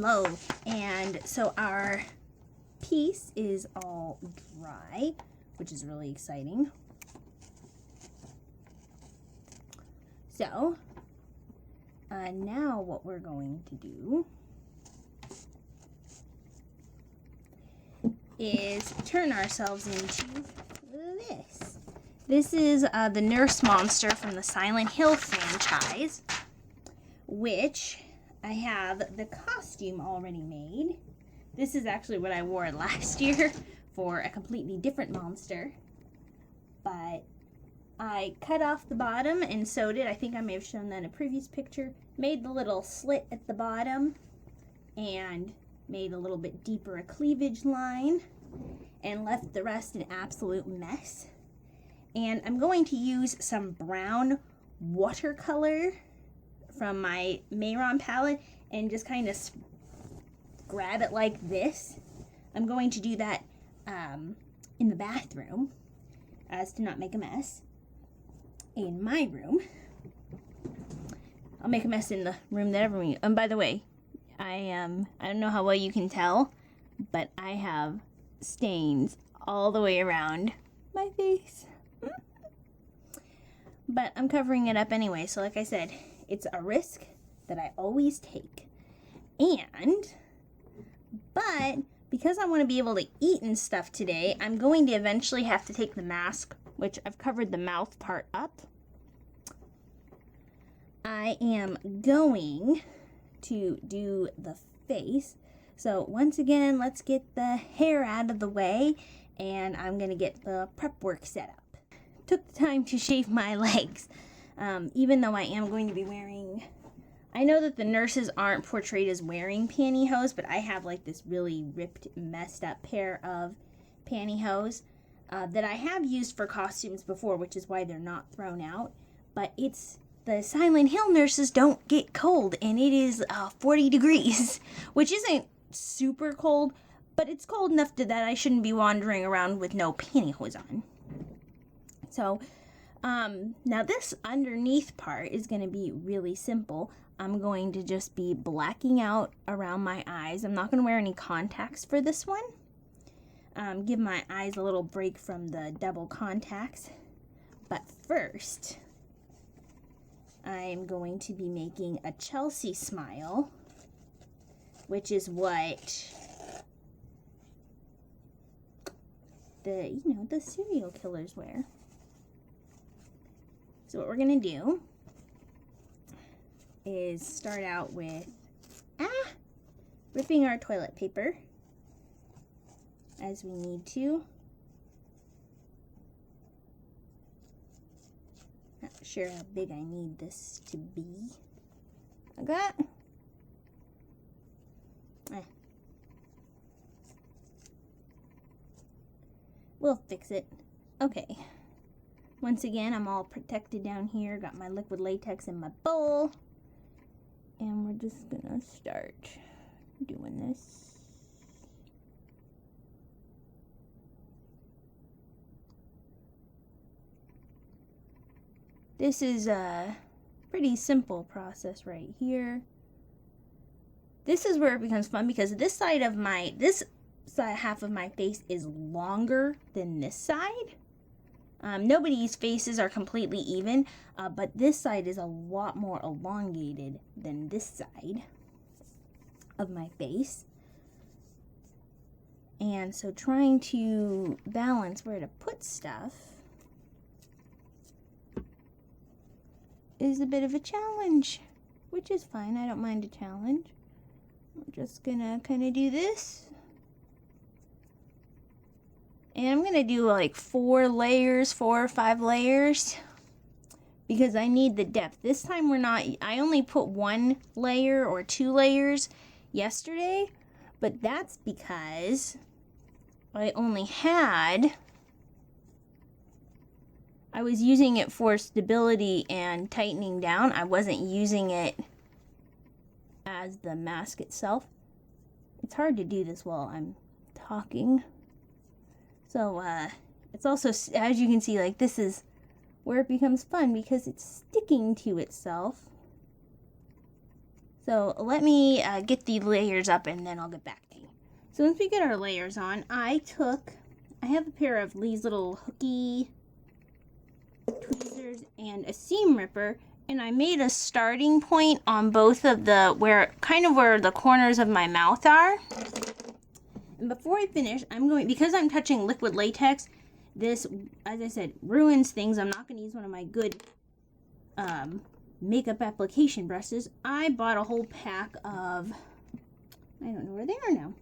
A: low. And so our piece is all dry, which is really exciting. So now what we're going to do is turn ourselves into this. This is the Nurse Monster from the Silent Hill franchise, which I have the costume already made. This is actually what I wore last year for a completely different monster, but I cut off the bottom and sewed it. I think I may have shown that in a previous picture. Made the little slit at the bottom and made a little bit deeper a cleavage line and left the rest an absolute mess. And I'm going to use some brown watercolor from my Mehron palette and just kind of grab it like this. I'm going to do that in the bathroom as to not make a mess. In my room, I'll make a mess in the room that everyone. And by the way, I don't know how well you can tell, but I have stains all the way around my face. But I'm covering it up anyway, so like I said, it's a risk that I always take. But because I want to be able to eat and stuff today, I'm going to eventually have to take the mask, which I've covered the mouth part up. I am going to do the face. So once again, let's get the hair out of the way, and I'm going to get the prep work set up. Took the time to shave my legs, even though I am going to be wearing... I know that the nurses aren't portrayed as wearing pantyhose, but I have like this really ripped, messed up pair of pantyhose that I have used for costumes before, which is why they're not thrown out. But it's the Silent Hill nurses don't get cold, and it is 40 degrees, which isn't super cold, but it's cold enough that I shouldn't be wandering around with no pantyhose on. So now this underneath part is going to be really simple. I'm going to just be blacking out around my eyes. I'm not going to wear any contacts for this one. Give my eyes a little break from the double contacts. But first, I'm going to be making a Chelsea smile, which is what the serial killers wear. So what we're going to do is start out with ripping our toilet paper as we need to. Not sure how big I need this to be. Like that. We'll fix it. Okay. Once again, I'm all protected down here. Got my liquid latex in my bowl. And we're just gonna start doing this. This is a pretty simple process right here. This is where it becomes fun because this side half of my face is longer than this side. Nobody's faces are completely even, but this side is a lot more elongated than this side of my face. And so trying to balance where to put stuff is a bit of a challenge, which is fine. I don't mind a challenge. I'm just gonna kind of do this. And I'm going to do like 4 or 5 layers because I need the depth. This time I only put 1 layer or 2 layers yesterday, but that's because I was using it for stability and tightening down. I wasn't using it as the mask itself. It's hard to do this while I'm talking. So, it's also, as you can see, like, this is where it becomes fun because it's sticking to itself. So let me get the layers up and then I'll get back to you. So once we get our layers on, I have a pair of these little hooky tweezers and a seam ripper, and I made a starting point on both of the where the corners of my mouth are. And before I finish, because I'm touching liquid latex, this, as I said, ruins things. I'm not going to use one of my good makeup application brushes. I bought a whole pack of, I don't know where they are now.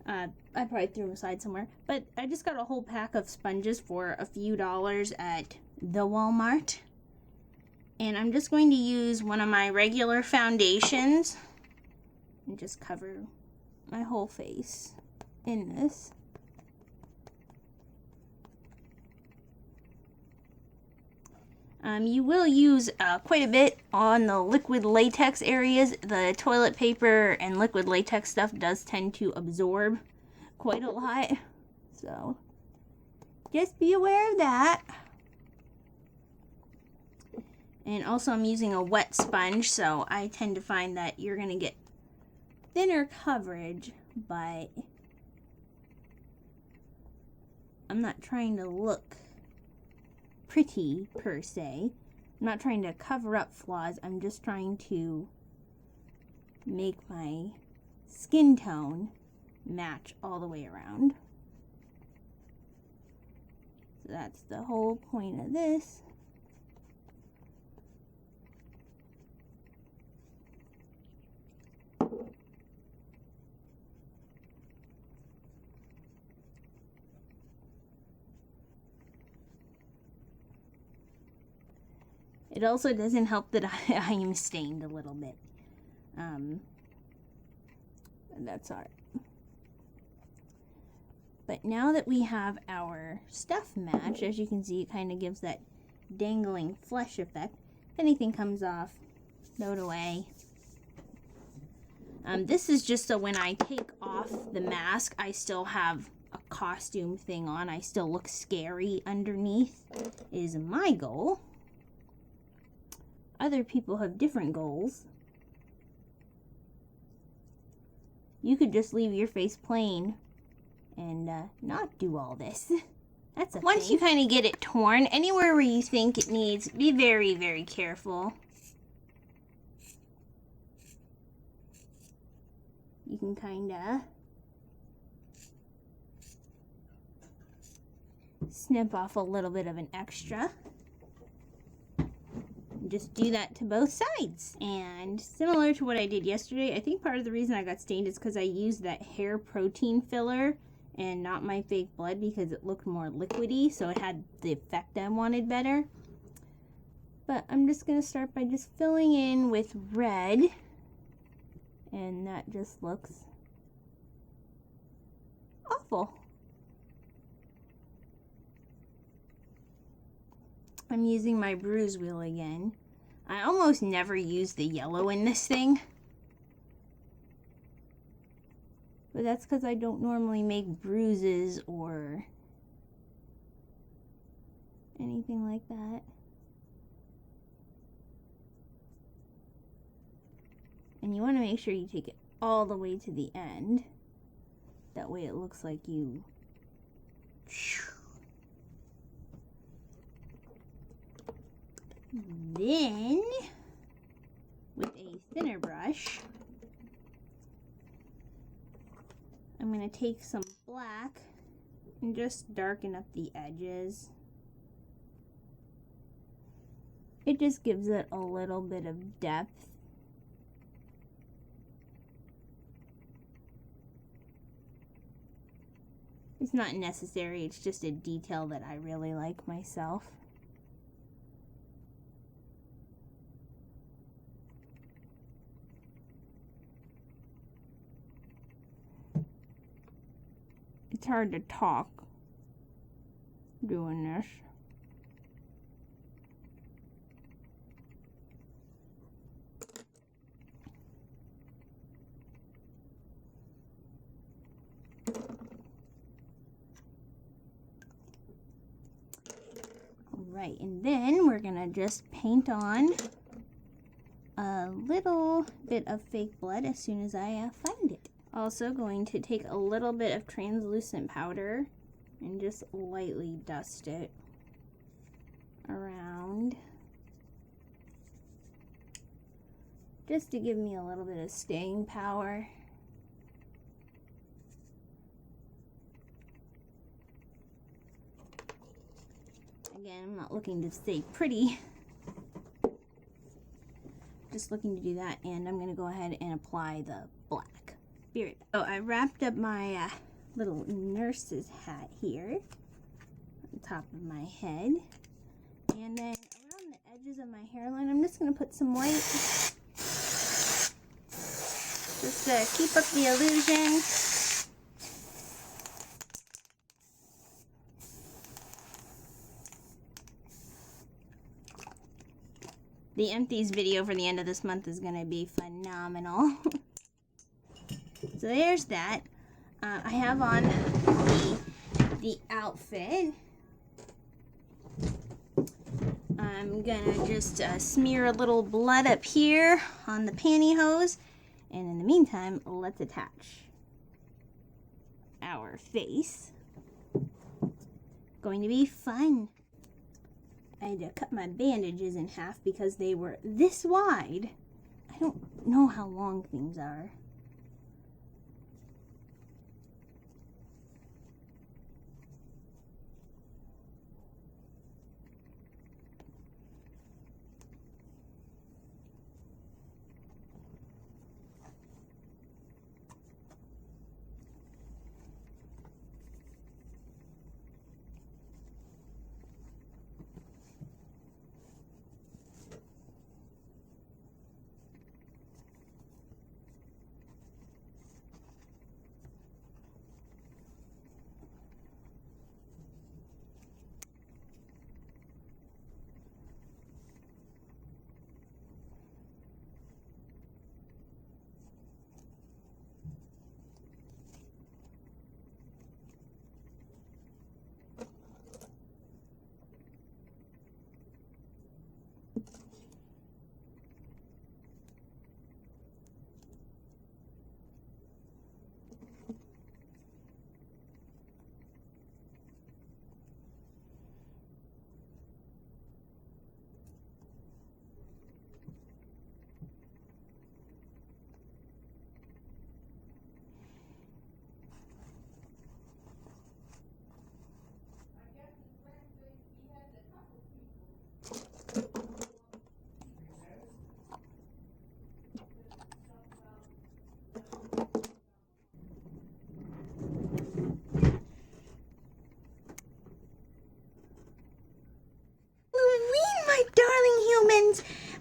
A: I probably threw them aside somewhere, but I just got a whole pack of sponges for a few dollars at the Walmart. And I'm just going to use one of my regular foundations and just cover my whole face in this. You will use quite a bit on the liquid latex areas. The toilet paper and liquid latex stuff does tend to absorb quite a lot. So just be aware of that. And also I'm using a wet sponge, so I tend to find that you're going to get thinner coverage, but I'm not trying to look pretty per se. I'm not trying to cover up flaws. I'm just trying to make my skin tone match all the way around. So that's the whole point of this. It also doesn't help that I am stained a little bit. That's all right. But now that we have our stuff matched, as you can see, it kind of gives that dangling flesh effect. If anything comes off, throw it away. This is just so when I take off the mask, I still have a costume thing on. I still look scary underneath, is my goal. Other people have different goals. You could just leave your face plain and not do all this. That's a Once you kind of get it torn, anywhere where you think it needs, be very, very careful. You can kind of snip off a little bit of an extra. Just do that to both sides. And similar to what I did yesterday, I think part of the reason I got stained is because I used that hair protein filler and not my fake blood, because it looked more liquidy, so it had the effect I wanted better. But I'm just going to start by just filling in with red, and that just looks awful. I'm using my bruise wheel again. I almost never use the yellow in this thing, but that's because I don't normally make bruises or anything like that. And you want to make sure you take it all the way to the end. That way it looks like you... Then, with a thinner brush, I'm going to take some black and just darken up the edges. It just gives it a little bit of depth. It's not necessary, it's just a detail that I really like myself. It's hard to talk doing this. Alright, and then we're gonna just paint on a little bit of fake blood as soon as I find it. Also going to take a little bit of translucent powder and just lightly dust it around, just to give me a little bit of staying power. Again, I'm not looking to stay pretty, just looking to do that, and I'm going to go ahead and apply the black. Be right back. So I wrapped up my little nurse's hat here on top of my head, and then around the edges of my hairline I'm just going to put some white just to keep up the illusion. The empties video for the end of this month is going to be phenomenal. So there's that. I have on the outfit. I'm gonna just smear a little blood up here on the pantyhose, and in the meantime, let's attach our face. Going to be fun. I had to cut my bandages in half because they were this wide. I don't know how long things are.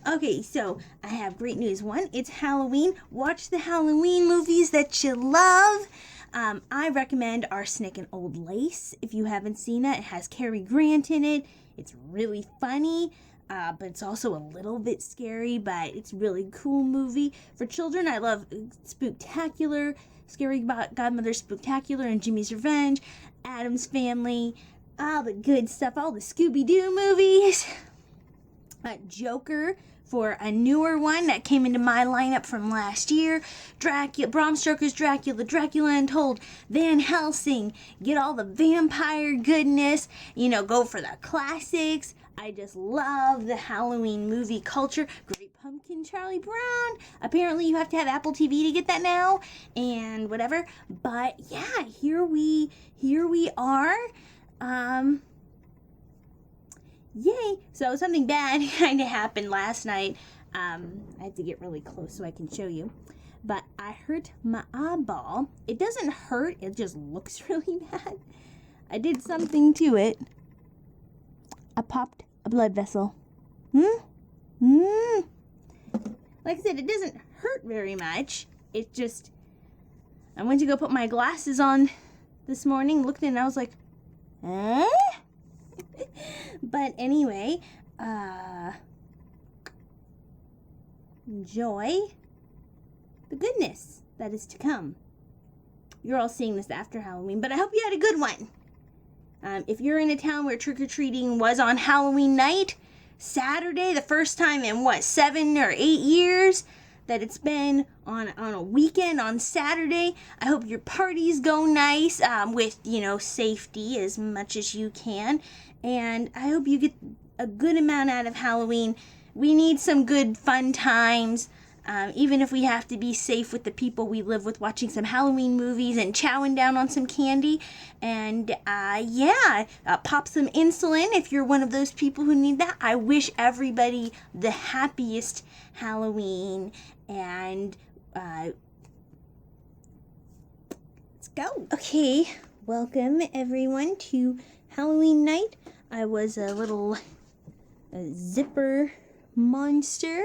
A: Okay, so I have great news. One, it's Halloween. Watch the Halloween movies that you love. I recommend Arsenic and Old Lace. If you haven't seen that, it has Cary Grant in it. It's really funny, but it's also a little bit scary, but it's a really cool movie. For children, I love Spooktacular, Scary Godmother Spooktacular, and Jimmy's Revenge, Addams Family, all the good stuff, all the Scooby-Doo movies. Joker, for a newer one that came into my lineup from last year. Dracula, Bram Stoker's Dracula, Dracula Untold, Van Helsing. Get all the vampire goodness. You know, go for the classics. I just love the Halloween movie culture. Great Pumpkin, Charlie Brown. Apparently you have to have Apple TV to get that now, and whatever. But yeah, here we are. Yay! So something bad kind of happened last night. I have to get really close so I can show you. But I hurt my eyeball. It doesn't hurt, it just looks really bad. I did something to it. I popped a blood vessel. Like I said, it doesn't hurt very much. It just... I went to go put my glasses on this morning, looked in, and I was like, eh? But anyway, enjoy the goodness that is to come. You're all seeing this after Halloween, but I hope you had a good one. If you're in a town where trick-or-treating was on Halloween night, Saturday, the first time in what, 7 or 8 years that it's been on a weekend on Saturday. I hope your parties go nice, with, safety as much as you can. And I hope you get a good amount out of Halloween. We need some good fun times. Even if we have to be safe with the people we live with, watching some Halloween movies and chowing down on some candy. And pop some insulin if you're one of those people who need that. I wish everybody the happiest Halloween. And let's go. Okay, welcome everyone to Halloween night. I was a little zipper monster.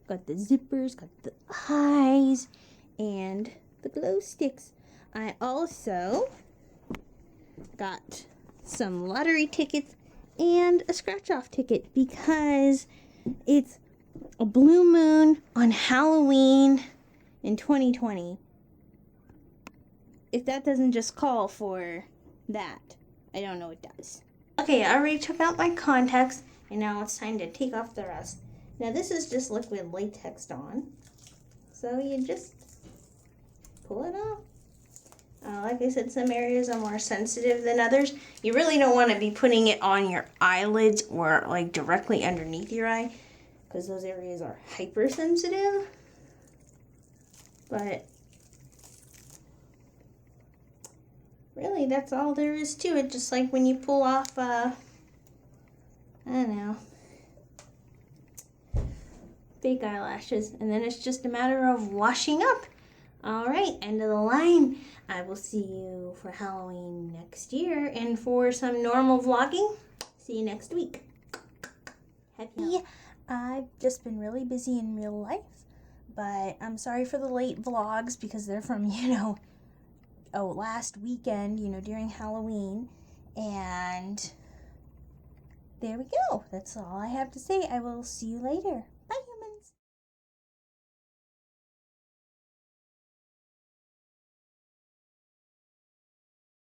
A: Got the zippers, got the eyes, and the glow sticks. I also got some lottery tickets and a scratch-off ticket because it's a blue moon on Halloween in 2020. If that doesn't just call for that, I don't know what does. Okay, I already took out my contacts, and now it's time to take off the rest. Now this is just liquid latex on, so you just pull it off. Like I said, some areas are more sensitive than others. You really don't want to be putting it on your eyelids or like directly underneath your eye, because those areas are hypersensitive. But really, that's all there is to it. Just like when you pull off, I don't know, fake eyelashes, and then it's just a matter of washing up. All right, end of the line. I will see you for Halloween next year, and for some normal vlogging, see you next week. Happy. I've just been really busy in real life, but I'm sorry for the late vlogs because they're from, last weekend, during Halloween, and there we go. That's all I have to say. I will see you later.